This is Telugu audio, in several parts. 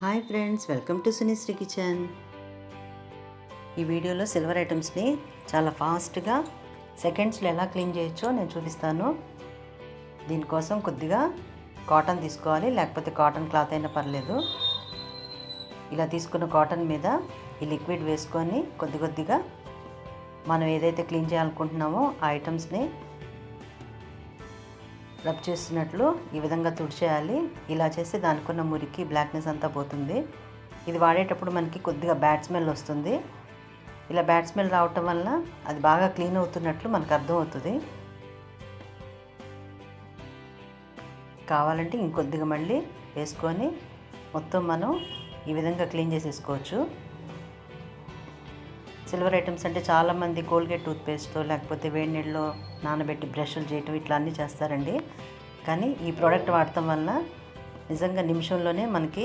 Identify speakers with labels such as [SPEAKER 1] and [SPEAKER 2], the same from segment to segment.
[SPEAKER 1] Hi friends, welcome to Sunishri kitchen. ఈ వీడియోలో సిల్వర్ ఐటమ్స్ని చాలా ఫాస్ట్గా సెకండ్స్లో ఎలా క్లీన్ చేయొచ్చో నేను చూపిస్తాను. దీనికోసం కొద్దిగా కాటన్ తీసుకోవాలి, లేకపోతే కాటన్ క్లాత్ అయినా పర్లేదు. ఇలా తీసుకున్న కాటన్ మీద ఈ లిక్విడ్ వేసుకొని కొద్దిగా మనం ఏదైతే క్లీన్ చేయాలనుకుంటున్నామో ఆ ఐటమ్స్ని రబ్ చేస్తున్నట్లు ఈ విధంగా తుడిచేయాలి. ఇలా చేస్తే దానికున్న మురికి బ్లాక్నెస్ అంతా పోతుంది. ఇది వాడేటప్పుడు మనకి కొద్దిగా బ్యాడ్ స్మెల్ వస్తుంది. ఇలా బ్యాడ్ స్మెల్ రావటం వల్ల అది బాగా క్లీన్ అవుతున్నట్లు మనకు అర్థమవుతుంది. కావాలంటే ఇంకొద్దిగా మళ్ళీ వేసుకొని మొత్తం మనం ఈ విధంగా క్లీన్ చేసేసుకోవచ్చు. సిల్వర్ ఐటమ్స్ అంటే చాలామంది కోల్గేట్ టూత్పేస్ట్తో లేకపోతే వేడి నీళ్ళలో నానబెట్టి బ్రష్లు చేయటం ఇట్లా అన్నీ చేస్తారండి. కానీ ఈ ప్రోడక్ట్ వాడటం వల్ల నిజంగా నిమిషంలోనే మనకి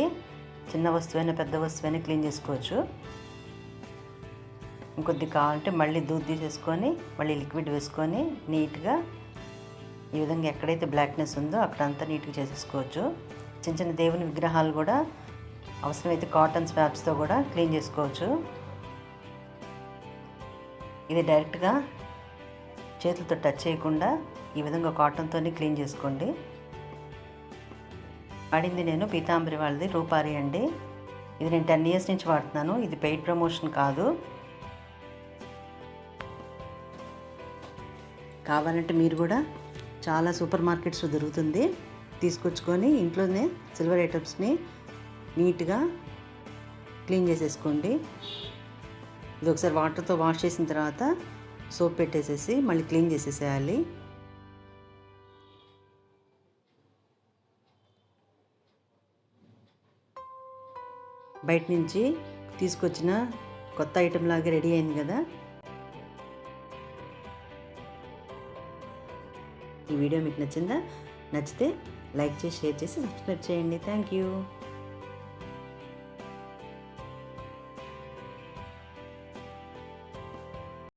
[SPEAKER 1] చిన్న వస్తువైనా పెద్ద వస్తువైనా క్లీన్ చేసుకోవచ్చు. ఇంకొద్ది కావాలంటే మళ్ళీ దూద్ తీసేసుకొని మళ్ళీ లిక్విడ్ వేసుకొని నీట్గా ఈ విధంగా ఎక్కడైతే బ్లాక్నెస్ ఉందో అక్కడంతా నీట్గా చేసేసుకోవచ్చు. చిన్న చిన్న దేవుని విగ్రహాలు కూడా అవసరమైతే కాటన్ స్వాబ్స్తో కూడా క్లీన్ చేసుకోవచ్చు. ఇది డైరెక్ట్గా చేతులతో టచ్ చేయకుండా ఈ విధంగా కాటన్తోనే క్లీన్ చేసుకోండి. వాడింది నేను పీతాంబరి వాళ్ళది రూపారి అండి. ఇది నేను 10 years నుంచి వాడుతున్నాను. ఇది పెయిడ్ ప్రమోషన్ కాదు. కావాలంటే మీరు కూడా చాలా సూపర్ మార్కెట్స్లో దొరుకుతుంది, తీసుకొచ్చుకొని ఇంట్లోనే సిల్వర్ ఐటమ్స్ని నీట్గా క్లీన్ చేసేసుకోండి. ఇది ఒకసారి వాటర్తో వాష్ చేసిన తర్వాత సోప్ పెట్టేసేసి మళ్ళీ క్లీన్ చేసేసేయాలి. బయట నుంచి తీసుకొచ్చిన కొత్త ఐటెం లాగా రెడీ అయింది కదా. ఈ వీడియో మీకు నచ్చిందా? నచ్చితే లైక్ చేసి, షేర్ చేసి, సబ్స్క్రైబ్ చేయండి. Thank you.